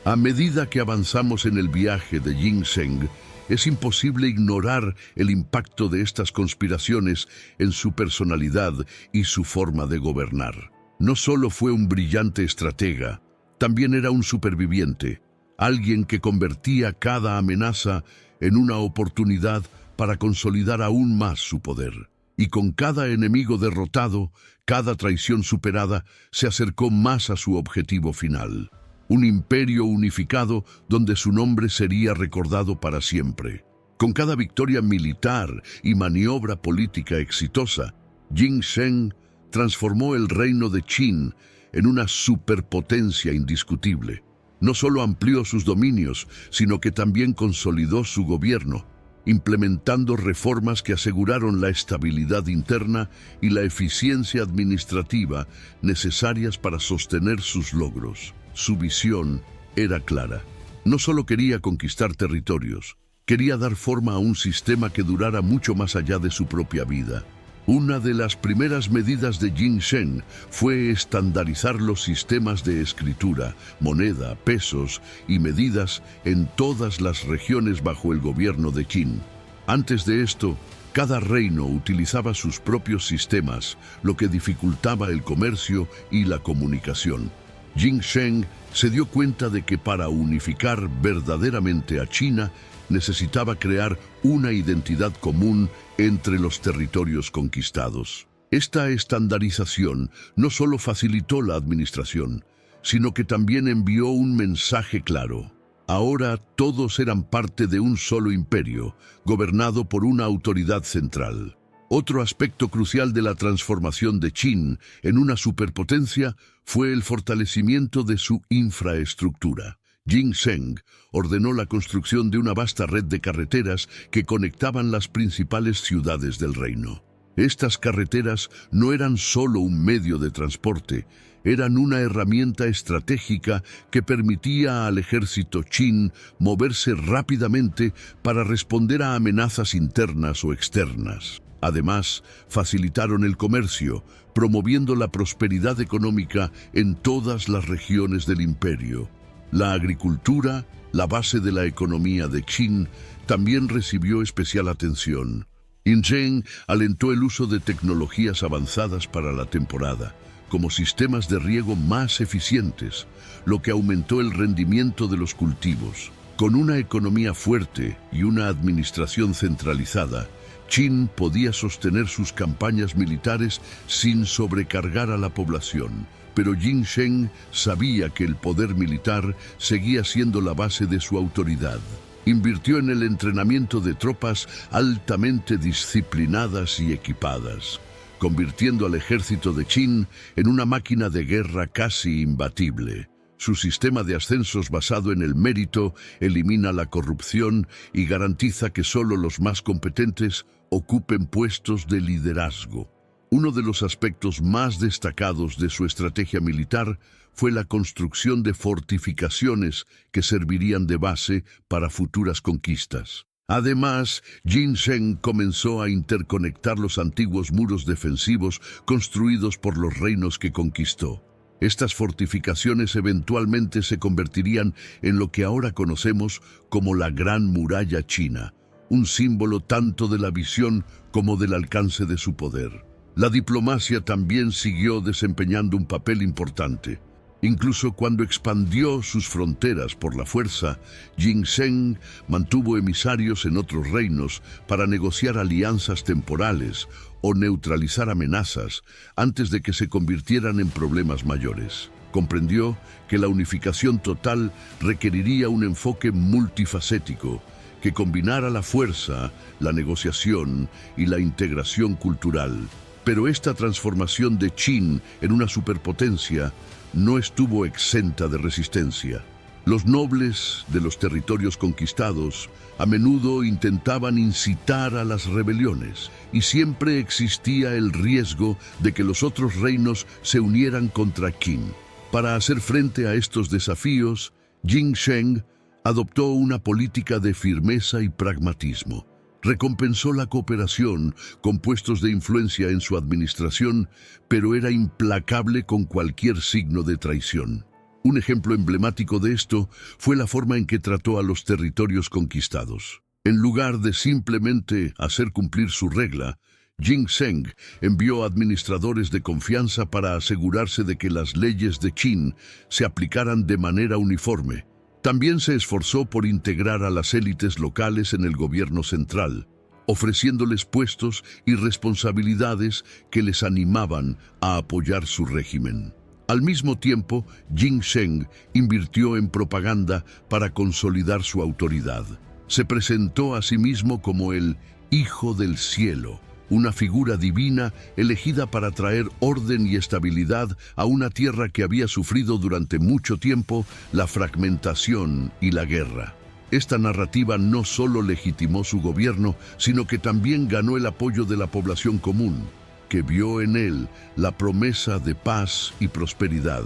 S1: A medida que avanzamos en el viaje de Jin Zheng, es imposible ignorar el impacto de estas conspiraciones en su personalidad y su forma de gobernar. No solo fue un brillante estratega, también era un superviviente, alguien que convertía cada amenaza en una oportunidad para consolidar aún más su poder. Y con cada enemigo derrotado, cada traición superada, se acercó más a su objetivo final. Un imperio unificado donde su nombre sería recordado para siempre. Con cada victoria militar y maniobra política exitosa, Jin Zheng transformó el reino de Qin en una superpotencia indiscutible. No solo amplió sus dominios, sino que también consolidó su gobierno, implementando reformas que aseguraron la estabilidad interna y la eficiencia administrativa necesarias para sostener sus logros. Su visión era clara. No solo quería conquistar territorios, quería dar forma a un sistema que durara mucho más allá de su propia vida. Una de las primeras medidas de Jin Zheng fue estandarizar los sistemas de escritura, moneda, pesos y medidas en todas las regiones bajo el gobierno de Qin. Antes de esto, cada reino utilizaba sus propios sistemas, lo que dificultaba el comercio y la comunicación. Jin Zheng se dio cuenta de que para unificar verdaderamente a China, necesitaba crear una identidad común entre los territorios conquistados. Esta estandarización no solo facilitó la administración, sino que también envió un mensaje claro. Ahora todos eran parte de un solo imperio, gobernado por una autoridad central. Otro aspecto crucial de la transformación de Qin en una superpotencia fue el fortalecimiento de su infraestructura. Jin Zheng ordenó la construcción de una vasta red de carreteras que conectaban las principales ciudades del reino. Estas carreteras no eran solo un medio de transporte, eran una herramienta estratégica que permitía al ejército Qin moverse rápidamente para responder a amenazas internas o externas. Además, facilitaron el comercio, promoviendo la prosperidad económica en todas las regiones del imperio. La agricultura, la base de la economía de Qin, también recibió especial atención. Jin Zheng alentó el uso de tecnologías avanzadas para la temporada, como sistemas de riego más eficientes, lo que aumentó el rendimiento de los cultivos. Con una economía fuerte y una administración centralizada, Qin podía sostener sus campañas militares sin sobrecargar a la población. Pero Jin Zheng sabía que el poder militar seguía siendo la base de su autoridad. Invirtió en el entrenamiento de tropas altamente disciplinadas y equipadas, convirtiendo al ejército de Qin en una máquina de guerra casi imbatible. Su sistema de ascensos basado en el mérito elimina la corrupción y garantiza que solo los más competentes ocupen puestos de liderazgo. Uno de los aspectos más destacados de su estrategia militar fue la construcción de fortificaciones que servirían de base para futuras conquistas. Además, Jin Zheng comenzó a interconectar los antiguos muros defensivos construidos por los reinos que conquistó. Estas fortificaciones eventualmente se convertirían en lo que ahora conocemos como la Gran Muralla China, un símbolo tanto de la visión como del alcance de su poder. La diplomacia también siguió desempeñando un papel importante. Incluso cuando expandió sus fronteras por la fuerza, Jin Zheng mantuvo emisarios en otros reinos para negociar alianzas temporales o neutralizar amenazas antes de que se convirtieran en problemas mayores. Comprendió que la unificación total requeriría un enfoque multifacético que combinara la fuerza, la negociación y la integración cultural. Pero esta transformación de Qin en una superpotencia no estuvo exenta de resistencia. Los nobles de los territorios conquistados a menudo intentaban incitar a las rebeliones y siempre existía el riesgo de que los otros reinos se unieran contra Qin. Para hacer frente a estos desafíos, Jing Sheng adoptó una política de firmeza y pragmatismo. Recompensó la cooperación con puestos de influencia en su administración, pero era implacable con cualquier signo de traición. Un ejemplo emblemático de esto fue la forma en que trató a los territorios conquistados. En lugar de simplemente hacer cumplir su regla, Jing Sheng envió administradores de confianza para asegurarse de que las leyes de Qin se aplicaran de manera uniforme. También se esforzó por integrar a las élites locales en el gobierno central, ofreciéndoles puestos y responsabilidades que les animaban a apoyar su régimen. Al mismo tiempo, Jing Sheng invirtió en propaganda para consolidar su autoridad. Se presentó a sí mismo como el Hijo del Cielo, una figura divina elegida para traer orden y estabilidad a una tierra que había sufrido durante mucho tiempo la fragmentación y la guerra. Esta narrativa no solo legitimó su gobierno, sino que también ganó el apoyo de la población común, que vio en él la promesa de paz y prosperidad.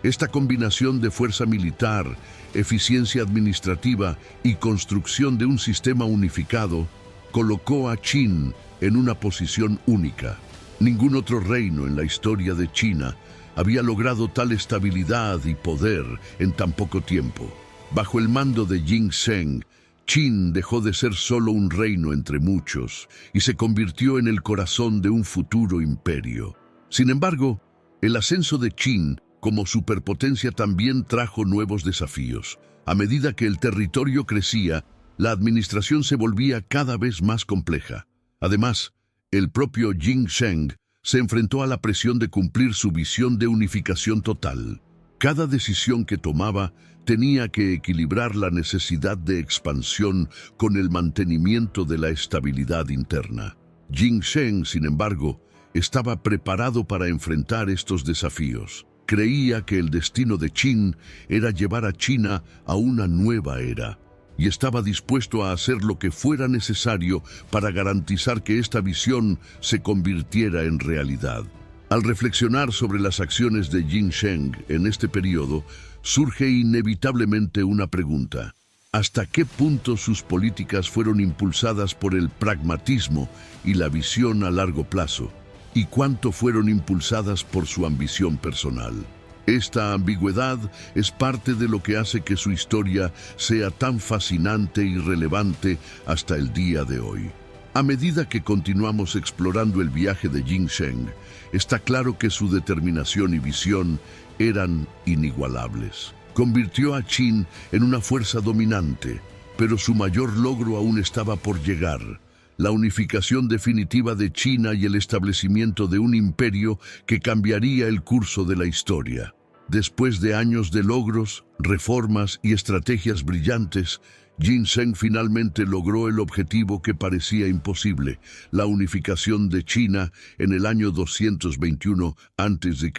S1: Esta combinación de fuerza militar, eficiencia administrativa y construcción de un sistema unificado colocó a Qin en una posición única. Ningún otro reino en la historia de China había logrado tal estabilidad y poder en tan poco tiempo. Bajo el mando de Jing Sheng, Qin dejó de ser solo un reino entre muchos y se convirtió en el corazón de un futuro imperio. Sin embargo, el ascenso de Qin como superpotencia también trajo nuevos desafíos. A medida que el territorio crecía, la administración se volvía cada vez más compleja. Además, el propio Jing Sheng se enfrentó a la presión de cumplir su visión de unificación total. Cada decisión que tomaba tenía que equilibrar la necesidad de expansión con el mantenimiento de la estabilidad interna. Jing Sheng, sin embargo, estaba preparado para enfrentar estos desafíos. Creía que el destino de Qin era llevar a China a una nueva era, y estaba dispuesto a hacer lo que fuera necesario para garantizar que esta visión se convirtiera en realidad. Al reflexionar sobre las acciones de Jing Sheng en este periodo, surge inevitablemente una pregunta. ¿Hasta qué punto sus políticas fueron impulsadas por el pragmatismo y la visión a largo plazo? ¿Y cuánto fueron impulsadas por su ambición personal? Esta ambigüedad es parte de lo que hace que su historia sea tan fascinante y relevante hasta el día de hoy. A medida que continuamos explorando el viaje de Jing Sheng, está claro que su determinación y visión eran inigualables. Convirtió a Qin en una fuerza dominante, pero su mayor logro aún estaba por llegar: la unificación definitiva de China y el establecimiento de un imperio que cambiaría el curso de la historia. Después de años de logros, reformas y estrategias brillantes, Jing Sheng finalmente logró el objetivo que parecía imposible: la unificación de China en el año 221 a.C.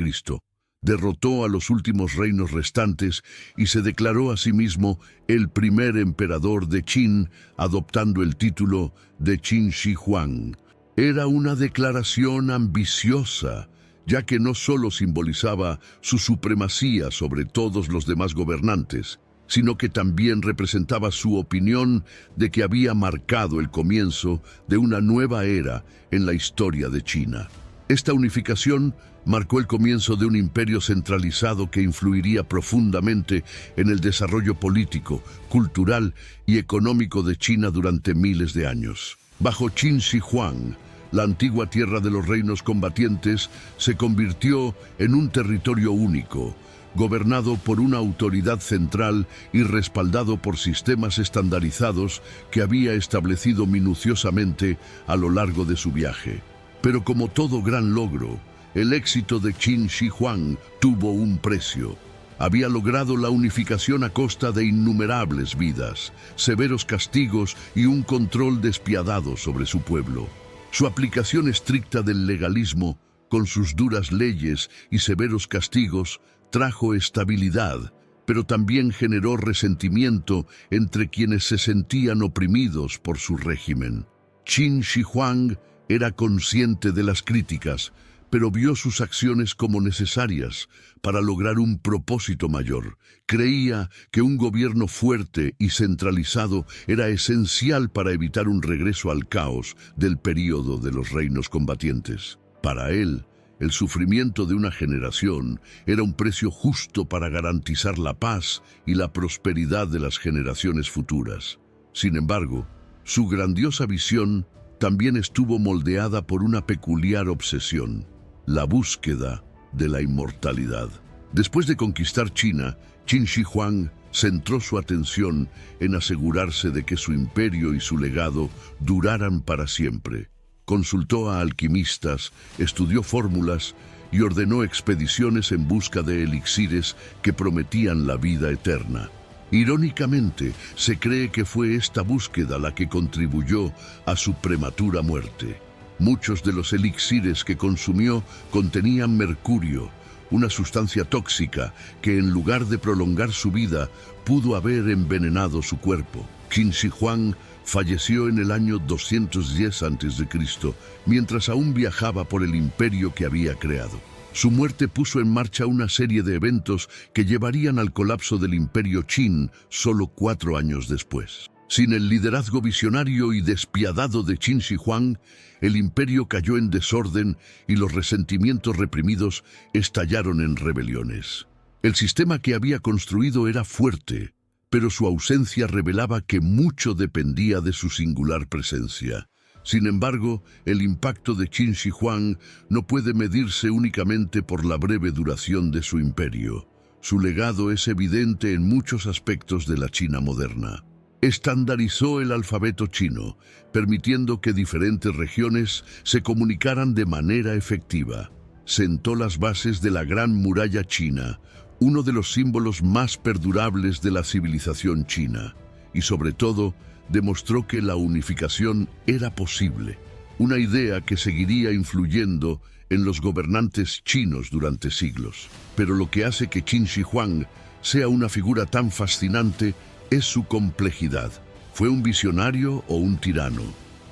S1: Derrotó a los últimos reinos restantes y se declaró a sí mismo el primer emperador de Qin, adoptando el título de Qin Shi Huang. Era una declaración ambiciosa, ya que no solo simbolizaba su supremacía sobre todos los demás gobernantes, sino que también representaba su opinión de que había marcado el comienzo de una nueva era en la historia de China. Esta unificación marcó el comienzo de un imperio centralizado que influiría profundamente en el desarrollo político, cultural y económico de China durante miles de años. Bajo Qin Shi Huang, la antigua tierra de los reinos combatientes se convirtió en un territorio único, gobernado por una autoridad central y respaldado por sistemas estandarizados que había establecido minuciosamente a lo largo de su viaje. Pero como todo gran logro, el éxito de Qin Shi Huang tuvo un precio. Había logrado la unificación a costa de innumerables vidas, severos castigos y un control despiadado sobre su pueblo. Su aplicación estricta del legalismo, con sus duras leyes y severos castigos, trajo estabilidad, pero también generó resentimiento entre quienes se sentían oprimidos por su régimen. Qin Shi Huang era consciente de las críticas, pero vio sus acciones como necesarias para lograr un propósito mayor. Creía que un gobierno fuerte y centralizado era esencial para evitar un regreso al caos del período de los reinos combatientes. Para él, el sufrimiento de una generación era un precio justo para garantizar la paz y la prosperidad de las generaciones futuras. Sin embargo, su grandiosa visión también estuvo moldeada por una peculiar obsesión: la búsqueda de la inmortalidad. Después de conquistar China, Qin Shi Huang centró su atención en asegurarse de que su imperio y su legado duraran para siempre. Consultó a alquimistas, estudió fórmulas y ordenó expediciones en busca de elixires que prometían la vida eterna. Irónicamente, se cree que fue esta búsqueda la que contribuyó a su prematura muerte. Muchos de los elixires que consumió contenían mercurio, una sustancia tóxica que, en lugar de prolongar su vida, pudo haber envenenado su cuerpo. Qin Shi Huang falleció en el año 210 a.C., mientras aún viajaba por el imperio que había creado. Su muerte puso en marcha una serie de eventos que llevarían al colapso del imperio Qin solo 4 años después. Sin el liderazgo visionario y despiadado de Qin Shi Huang, el imperio cayó en desorden y los resentimientos reprimidos estallaron en rebeliones. El sistema que había construido era fuerte, pero su ausencia revelaba que mucho dependía de su singular presencia. Sin embargo, el impacto de Qin Shi Huang no puede medirse únicamente por la breve duración de su imperio. Su legado es evidente en muchos aspectos de la China moderna. Estandarizó el alfabeto chino, permitiendo que diferentes regiones se comunicaran de manera efectiva. Sentó las bases de la Gran Muralla China, uno de los símbolos más perdurables de la civilización china, y sobre todo, demostró que la unificación era posible, una idea que seguiría influyendo en los gobernantes chinos durante siglos. Pero lo que hace que Qin Shi Huang sea una figura tan fascinante es su complejidad. ¿Fue un visionario o un tirano?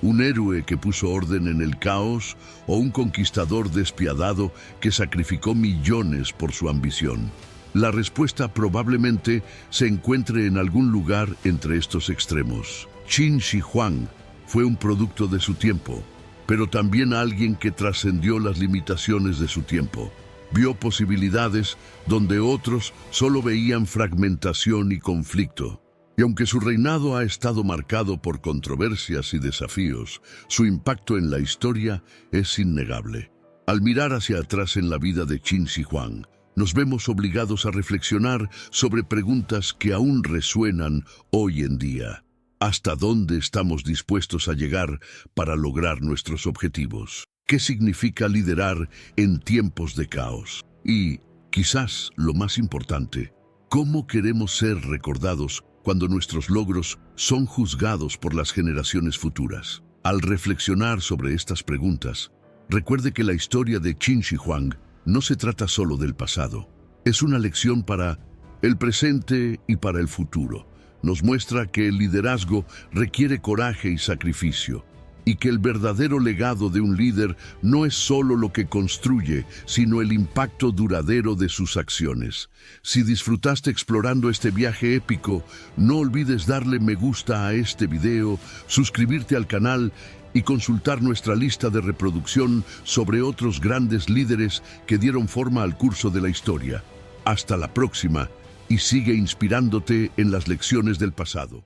S1: ¿Un héroe que puso orden en el caos o un conquistador despiadado que sacrificó millones por su ambición? La respuesta probablemente se encuentre en algún lugar entre estos extremos. Qin Shi Huang fue un producto de su tiempo, pero también alguien que trascendió las limitaciones de su tiempo. Vio posibilidades donde otros solo veían fragmentación y conflicto. Y aunque su reinado ha estado marcado por controversias y desafíos, su impacto en la historia es innegable. Al mirar hacia atrás en la vida de Qin Shi Huang, nos vemos obligados a reflexionar sobre preguntas que aún resuenan hoy en día. ¿Hasta dónde estamos dispuestos a llegar para lograr nuestros objetivos? ¿Qué significa liderar en tiempos de caos? Y, quizás lo más importante, ¿cómo queremos ser recordados cuando nuestros logros son juzgados por las generaciones futuras? Al reflexionar sobre estas preguntas, recuerde que la historia de Qin Shi Huang no se trata solo del pasado. Es una lección para el presente y para el futuro. Nos muestra que el liderazgo requiere coraje y sacrificio, y que el verdadero legado de un líder no es solo lo que construye, sino el impacto duradero de sus acciones. Si disfrutaste explorando este viaje épico, no olvides darle me gusta a este video, suscribirte al canal y consultar nuestra lista de reproducción sobre otros grandes líderes que dieron forma al curso de la historia. Hasta la próxima, y sigue inspirándote en las lecciones del pasado.